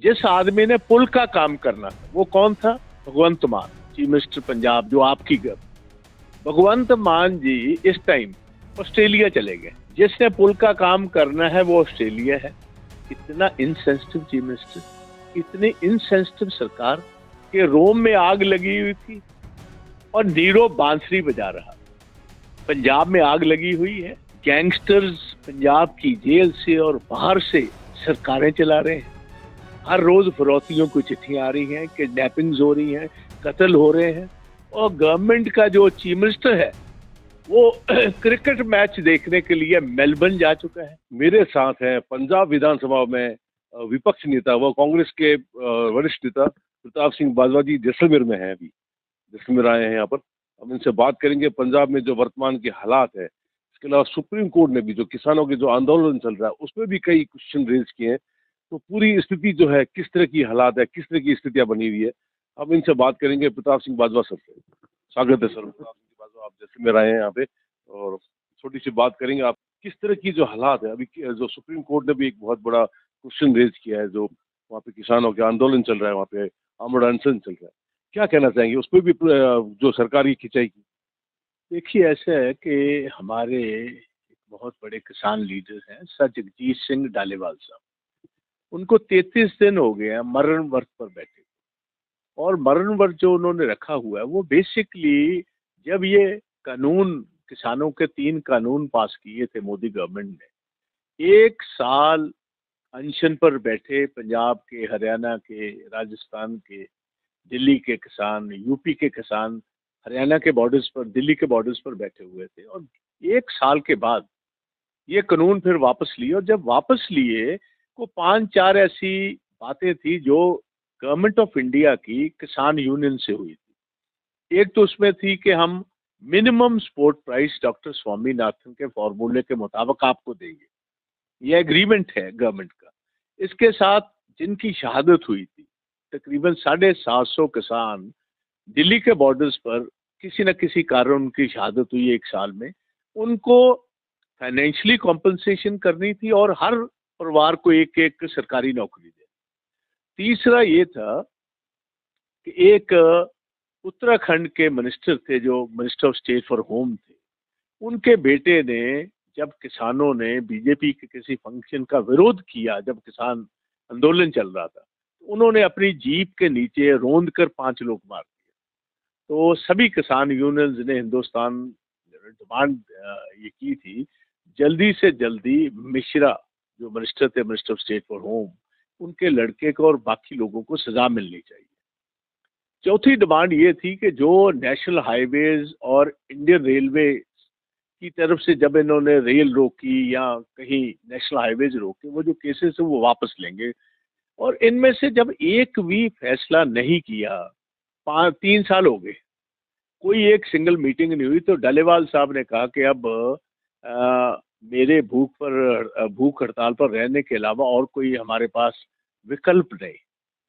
जिस आदमी ने पुल का काम करना था वो कौन था? भगवंत मान, चीफ मिनिस्टर पंजाब, जो आपकी भगवंत मान जी इस टाइम ऑस्ट्रेलिया चले गए। जिसने पुल का काम करना है वो ऑस्ट्रेलिया है। इतना इनसेंसिटिव चीफ मिनिस्टर, इतनी इनसेंसिटिव सरकार के रोम में आग लगी हुई थी और नीरव बांसुरी बजा रहा। पंजाब में आग लगी हुई है, गैंगस्टर्स पंजाब की जेल से और बाहर से सरकारें चला रहे हैं। हर रोज फरौतियों की चिट्ठियां आ रही हैं, किडनैपिंग्स हो रही हैं, कत्ल हो रहे हैं। और गवर्नमेंट का जो चीफ मिनिस्टर है वो क्रिकेट मैच देखने के लिए मेलबर्न जा चुका है। मेरे साथ है पंजाब विधानसभा में विपक्ष नेता व कांग्रेस के वरिष्ठ नेता प्रताप सिंह बाजवा जी जैसलमेर में हैं। अभी जैसलमेर आए हैं यहाँ पर। हम इनसे बात करेंगे पंजाब में जो वर्तमान के हालात है। इसके अलावा सुप्रीम कोर्ट ने भी जो किसानों के जो आंदोलन चल रहा है उसमें भी कई क्वेश्चन रेज किए हैं। तो पूरी स्थिति जो है, किस तरह की हालात है, किस तरह की स्थितियां बनी हुई है, हम इनसे बात करेंगे। प्रताप सिंह बाजवा सर से स्वागत है। सर प्रताप सिंह बाजवा, आप जैसलमेर आए हैं यहाँ पे और छोटी सी बात करेंगे। आप किस तरह की जो हालात है अभी, जो सुप्रीम कोर्ट ने भी एक बहुत बड़ा क्वेश्चन रेज किया है, जो वहाँ पे किसानों के आंदोलन चल रहा है, वहाँ पे आमरण अनशन चल रहा है, क्या कहना चाहेंगे उस पर भी जो सरकार की खिंचाई की? देखिए, ऐसा है कि हमारे एक बहुत बड़े किसान लीडर हैं सर जगजीत सिंह डालीवाल साहब। उनको 33 दिन हो गए हैं मरण वर्त पर बैठे। और मरण वर्त जो उन्होंने रखा हुआ है वो बेसिकली, जब ये कानून, किसानों के 3 कानून पास किए थे मोदी गवर्नमेंट ने, 1 साल अनशन पर बैठे पंजाब के, हरियाणा के, राजस्थान के, दिल्ली के किसान, यूपी के किसान, हरियाणा के बॉर्डर्स पर, दिल्ली के बॉर्डर्स पर बैठे हुए थे। और 1 साल के बाद ये कानून फिर वापस लिए। और जब वापस लिए तो 5-4 ऐसी बातें थी जो गवर्नमेंट ऑफ इंडिया की किसान यूनियन से हुई थी। एक तो उसमें थी कि हम minimum support price doctor Swaminathan के फॉर्मूले के मुताबिक आपको देंगे। ये एग्रीमेंट है गवर्नमेंट का। इसके साथ जिनकी शहादत हुई थी, तकरीबन 750 किसान दिल्ली के बॉर्डर्स पर किसी न किसी कारण उनकी शहादत हुई 1 साल में, उनको फाइनेंशियली कॉम्पनसेशन करनी थी और हर परिवार को एक सरकारी नौकरी दे। तीसरा ये था कि एक उत्तराखंड के मिनिस्टर थे, जो minister of state for home थे, उनके बेटे ने, जब किसानों ने बीजेपी के किसी फंक्शन का विरोध किया, जब किसान आंदोलन चल रहा था, तो उन्होंने अपनी जीप के नीचे रौंद कर 5 लोग मार दिए। तो सभी किसान यूनियंस ने हिंदुस्तान डिमांड ये की थी, जल्दी से जल्दी मिश्रा जो मिनिस्टर थे, minister of state for home, उनके लड़के को और बाकी लोगों को सजा मिलनी चाहिए। चौथी डिमांड ये थी कि जो नेशनल हाईवेज और इंडियन रेलवे की तरफ से जब इन्होंने रेल रोकी या कहीं नेशनल हाईवेज रोके, वो जो केसेस है वो वापस लेंगे। और इनमें से जब एक भी फैसला नहीं किया, 3 साल हो गए, कोई एक सिंगल मीटिंग नहीं हुई, तो डालीवाल साहब ने कहा कि अब मेरे भूख हड़ताल पर रहने के अलावा और कोई हमारे पास विकल्प नहीं।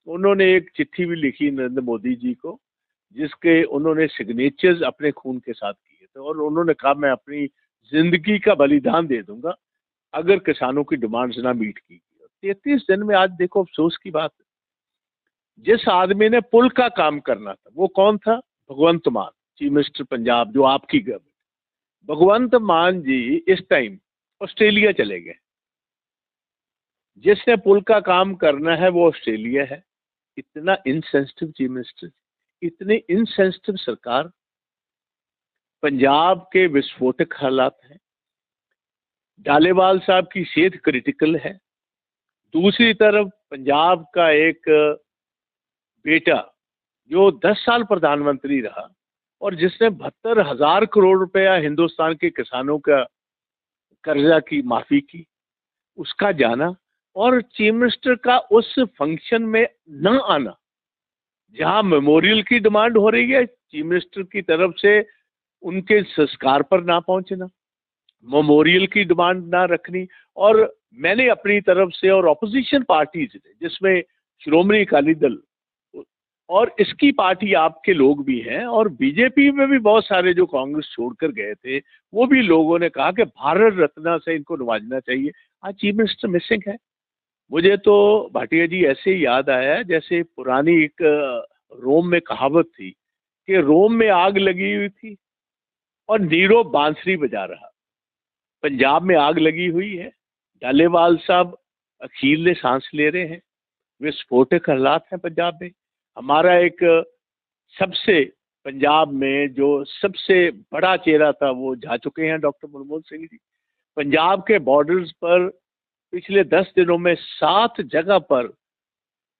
उन्होंने एक चिट्ठी भी लिखी नरेंद्र मोदी जी को, जिसके उन्होंने सिग्नेचर्स अपने खून के साथ किए थे। और उन्होंने कहा मैं अपनी जिंदगी का बलिदान दे दूंगा अगर किसानों की डिमांड्स ना मीट की। 33 दिन में आज देखो अफसोस की बात है, जिस आदमी ने पुल का काम करना था वो कौन था? भगवंत मान, चीफ मिनिस्टर पंजाब, जो आपकी गवर्नमेंट। भगवंत मान जी इस टाइम ऑस्ट्रेलिया चले गए। जिसने पुल का काम करना है वो ऑस्ट्रेलिया है। इतना इनसेंसिटिव चीफ मिनिस्टर, इतनी इनसेंसिटिव सरकार। पंजाब के विस्फोटक हालात हैं। डालीवाल साहब की सेहत क्रिटिकल है। दूसरी तरफ पंजाब का एक बेटा जो 10 साल प्रधानमंत्री रहा और जिसने 72,000 करोड़ रुपया हिंदुस्तान के किसानों का कर्जा की माफी की, उसका जाना। और चीफ मिनिस्टर का उस फंक्शन में न आना, जहां मेमोरियल की डिमांड हो रही है, चीफ मिनिस्टर की तरफ से उनके संस्कार पर ना पहुंचना, मेमोरियल की डिमांड ना रखनी। और मैंने अपनी तरफ से, और ऑपोजिशन पार्टीज ने, जिसमें श्रोमणी अकाली दल और इसकी पार्टी आपके लोग भी हैं, और बीजेपी में भी बहुत सारे जो कांग्रेस छोड़कर गए थे, वो भी लोगों ने कहा कि भारत रत्न से इनको नवाजना चाहिए। आज चीफ मिनिस्टर मिसिंग है। मुझे तो भाटिया जी ऐसे ही याद आया जैसे पुरानी एक रोम में कहावत थी कि रोम में आग लगी हुई थी और नीरो बांसुरी बजा रहा। पंजाब में आग लगी हुई है, डालेवाल साहब अखीरले सांस ले रहे हैं, विस्फोटक हालात हैं पंजाब में। हमारा एक सबसे पंजाब में जो सबसे बड़ा चेहरा था वो जा चुके हैं, डॉक्टर मनमोहन सिंह जी। पंजाब के बॉर्डर्स पर पिछले 10 दिनों में 7 जगह पर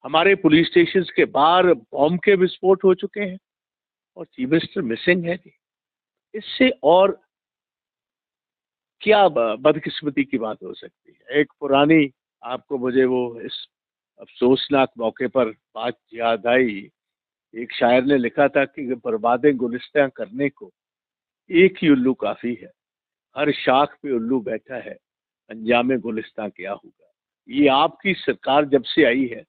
हमारे पुलिस स्टेशन के बाहर बॉम्ब के विस्फोट हो चुके हैं और चीफ मिनिस्टर मिसिंग है जी। इससे और क्या बदकिस्मती की बात हो सकती है। एक पुरानी, आपको मुझे वो इस अफसोसनाक मौके पर बात याद आई। एक शायर ने लिखा था कि बर्बादें गुलिस्तां करने को एक ही उल्लू काफी है, हर शाख पे उल्लू बैठा है, अंजामे गुलिस्तां क्या होगा। ये आपकी सरकार जब से आई है,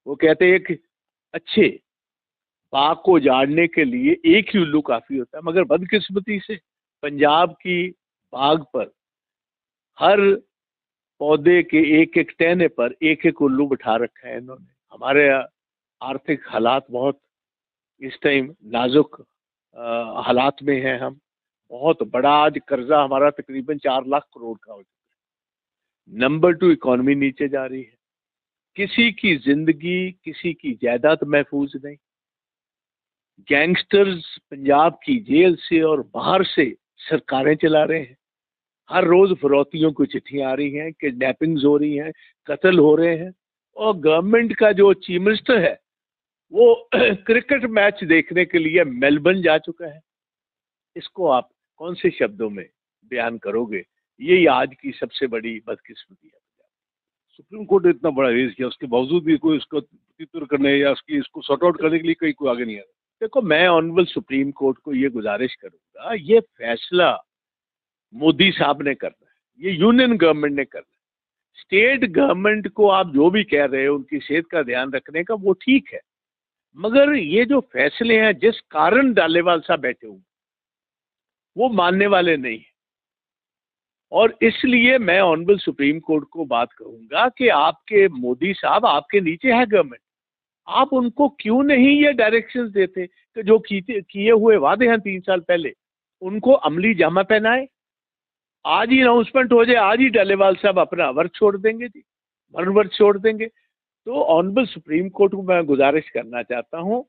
वो कहते हैं एक अच्छे बाग को उजाड़ने के लिए एक ही उल्लू काफी होता है, मगर बदकिस्मती से पंजाब की बाग पर हर पौधे के एक एक टहने पर एक एक उल्लू बिठा रखा है इन्होंने। हमारे आर्थिक हालात बहुत इस टाइम नाजुक हालात में हैं हम। बहुत बड़ा आज कर्जा हमारा तकरीबन 4 लाख करोड़ का हो चुका है। नंबर 2 इकॉनमी नीचे जा रही है, किसी की जिंदगी किसी की जायदाद महफूज नहीं। गैंगस्टर्स पंजाब की जेल से और बाहर से सरकारें चला रहे हैं। हर रोज फिरौतियों की चिट्ठियां आ रही हैं, किडनैपिंग्स हो रही हैं, कत्ल हो रहे हैं। और गवर्नमेंट का जो चीफ मिनिस्टर है वो क्रिकेट मैच देखने के लिए मेलबर्न जा चुका है। इसको आप कौन से शब्दों में बयान करोगे? यही आज की सबसे बड़ी बदकिस्मती है। सुप्रीम कोर्ट ने इतना बड़ा रेज किया, उसके बावजूद भी कोई इसको प्रतित्तर करने या उसकी इसको सॉर्ट आउट करने के लिए कोई आगे नहीं आया। देखो, मैं ऑनरेबल सुप्रीम कोर्ट को ये गुजारिश करूंगा, ये फैसला मोदी साहब ने करना है, ये यूनियन गवर्नमेंट ने करना है। स्टेट गवर्नमेंट को आप जो भी कह रहे हो उनकी सेहत का ध्यान रखने का, वो ठीक है, मगर ये जो फैसले हैं जिस कारण डालेवाल साहब बैठे हुए वो मानने वाले नहीं है। और इसलिए मैं ऑनरेबल सुप्रीम कोर्ट को बात कहूंगा कि आपके मोदी साहब आपके नीचे है गवर्नमेंट, आप उनको क्यों नहीं ये डायरेक्शंस देते कि जो किए हुए वादे हैं 3 साल पहले उनको अमली जामा पहनाए। आज ही अनाउंसमेंट हो जाए, आज ही डालेवाल साहब अपना वर्क छोड़ देंगे जी, मरण वर्क छोड़ देंगे। तो ऑनरेबल सुप्रीम कोर्ट को मैं गुजारिश करना चाहता हूँ,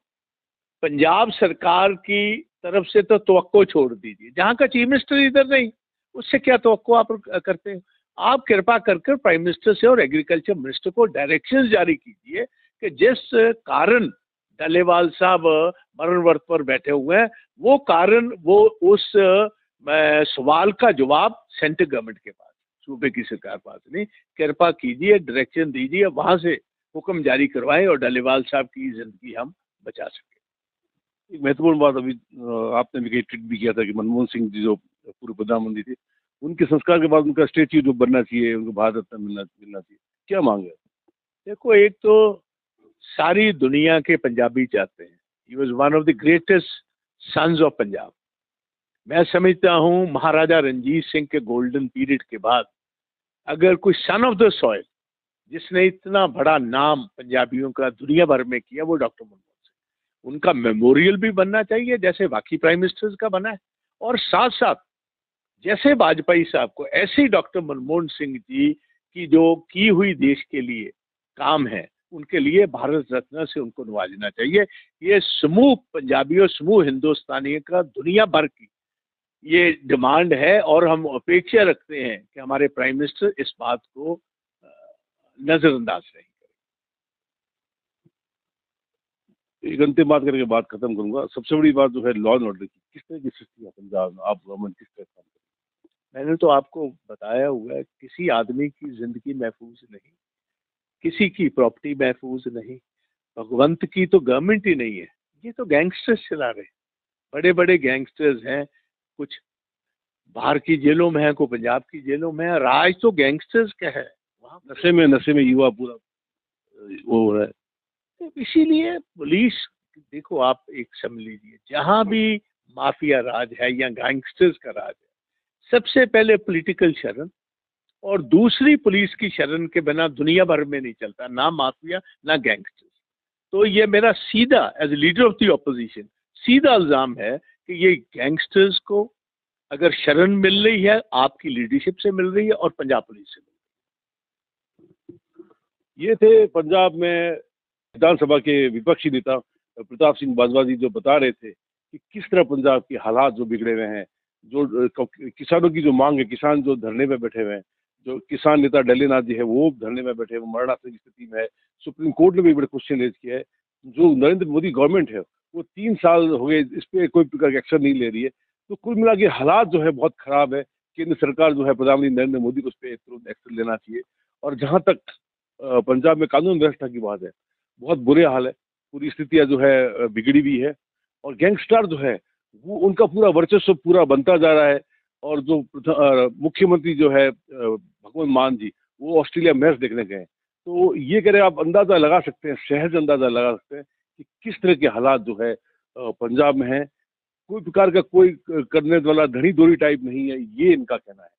पंजाब सरकार की तरफ से तो तवक्को छोड़ दीजिए, जहाँ का चीफ मिनिस्टर इधर नहीं, उससे क्या तवक्को आप करते हैं? आप कृपा कर प्राइम मिनिस्टर से और एग्रीकल्चर मिनिस्टर को डायरेक्शंस जारी कीजिए कि जिस कारण डालेवाल साहब मरण वर्त पर बैठे हुए हैं, वो कारण वो उस सवाल का जवाब सेंट्रल गवर्नमेंट के पास, सूबे की सरकार पास नहीं। कृपा कीजिए, डायरेक्शन दीजिए, वहां से हुक्म जारी करवाएं और डालेवाल साहब की जिंदगी हम बचा सकें। एक महत्वपूर्ण बात अभी आपने भी कहीं ट्वीट भी किया था कि मनमोहन सिंह जी जो पूर्व प्रधानमंत्री थे, उनके संस्कार के बाद उनका स्टेच्यू जो बनना चाहिए, उनको भारत रत्न मिलना चाहिए, क्या मांग है? देखो, एक तो सारी दुनिया के पंजाबी चाहते हैं, he was one of the greatest sons of Punjab. मैं समझता हूँ महाराजा रंजीत सिंह के गोल्डन पीरियड के बाद अगर कोई सन ऑफ द सॉइल जिसने इतना बड़ा नाम पंजाबियों का दुनिया भर में किया, वो डॉक्टर मनमोहन सिंह। उनका मेमोरियल भी बनना चाहिए जैसे बाकी प्राइम मिनिस्टर्स का बना है, और साथ साथ जैसे वाजपेयी साहब को, ऐसे ही डॉक्टर मनमोहन सिंह जी की जो की हुई देश के लिए काम है, उनके लिए भारत रत्न से उनको नवाजना चाहिए। ये समूह पंजाबियों, समूह हिंदुस्तानियों का दुनिया भर की ये डिमांड है, और हम अपेक्षा रखते हैं कि हमारे प्राइम मिनिस्टर इस बात को नजरअंदाज नहीं एक अंतिम बात करके बात खत्म करूंगा। सबसे बड़ी बात जो है लॉ एंड ऑर्डर की, किस तरह की स्थिति है पंजाब में, आप गवर्नमेंट किस तरह काम करें। मैंने तो आपको बताया हुआ है, किसी आदमी की जिंदगी महफूज नहीं, किसी की प्रॉपर्टी महफूज नहीं, भगवंत की तो गवर्नमेंट ही नहीं है, ये तो गैंगस्टर्स चला रहे हैं। बड़े बड़े गैंगस्टर्स हैं, कुछ बाहर की जेलों में है, कोई पंजाब की जेलों में है। राज तो गैंगस्टर्स का है वहाँ। नशे में युवा पूरा वो हो रहा है। तो इसीलिए पुलिस, देखो आप एक समझ लीजिए, जहां भी माफिया राज है या गैंगस्टर्स का राज है, सबसे पहले पॉलिटिकल शरण और दूसरी पुलिस की शरण के बिना दुनिया भर में नहीं चलता, ना माफिया ना गैंगस्टर्स। तो ये मेरा सीधा as leader of the opposition सीधा इल्जाम है कि ये गैंगस्टर्स को अगर शरण मिल रही है आपकी लीडरशिप से मिल रही है और पंजाब पुलिस से मिल ये थे पंजाब में विधानसभा के विपक्षी नेता प्रताप सिंह बाजवा जी, जो बता रहे थे कि किस तरह पंजाब के हालात जो बिगड़े हुए हैं, जो किसानों की जो मांग है, किसान जो धरने में बैठे हुए हैं, जो किसान नेता डल्लेनाथ जी है वो धरने में बैठे हुए मरणासन की स्थिति में है। सुप्रीम कोर्ट ने भी बड़े क्वेश्चन रेज किया है। जो नरेंद्र मोदी गवर्नमेंट है वो 3 साल हो गए, इस पे कोई प्रकार का एक्शन नहीं ले रही है। तो कुल मिला के हालात जो है बहुत खराब है। केंद्र सरकार जो है, प्रधानमंत्री नरेंद्र मोदी को उस पर तुरंत एक्शन लेना चाहिए। और जहां तक पंजाब में कानून व्यवस्था की बात है, बहुत बुरे हाल है, पूरी स्थितियां जो है बिगड़ी हुई है। और गैंगस्टर जो है वो उनका पूरा वर्चस्व पूरा बनता जा रहा है। और जो मुख्यमंत्री जो है भगवंत मान जी, वो ऑस्ट्रेलिया मैच देखने गए। तो ये कह रहे आप अंदाजा लगा सकते हैं, सहज अंदाजा लगा सकते हैं कि किस तरह के हालात जो है पंजाब में है। कोई प्रकार का कोई करने वाला धनी दोरी टाइप नहीं है, ये इनका कहना है।